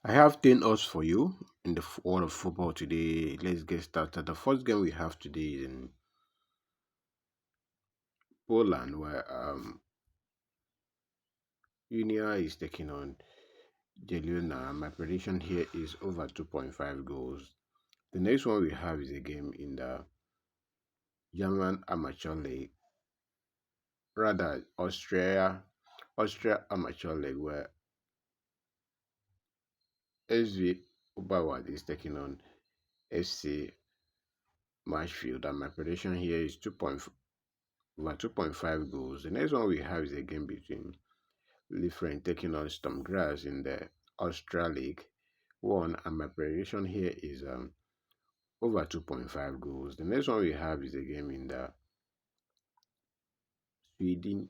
I have 10 odds for you in the world of football today. Let's get started. The first game we have today is in Poland, where Unia is taking on Jelena. My prediction here is over 2.5 goals. The next one we have is a game in the German Amateur League, rather Austria Amateur League, where SV Ubawad is taking on FC Marshfield. And my prediction here is 2.5 goals. The next one we have is a game between Liefering taking on Stormgrass in the Austria League 1, and my prediction here is over 2.5 goals. The next one we have is a game in the Sweden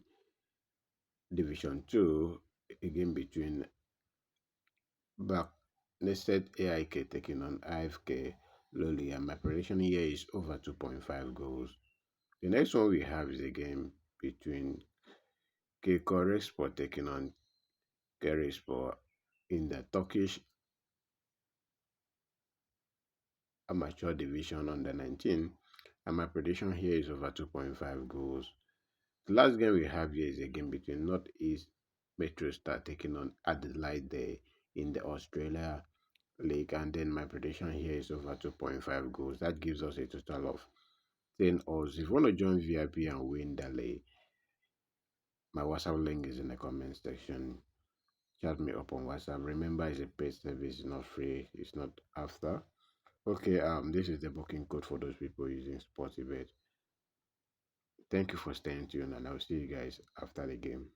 Division 2, a game between Back Nested AIK taking on IFK Loli, and my prediction here is over 2.5 goals. The next one we have is a game between Kekorespor taking on Kerespor in the Turkish Amateur Division under 19, and my prediction here is over 2.5 goals. The last game we have here is a game between Northeast Metro Star taking on Adelaide Day in the Australia League, and then my prediction here is over 2.5 goals. That gives us a total of 10 odds. If you want to join VIP and win the league, my WhatsApp link is in the comment section. Chat me up on WhatsApp. Remember, it's a paid service, it's not free, it's not after. Okay, this is the booking code for those people using Sportybet. Thank you for staying tuned, and I'll see you guys after the game.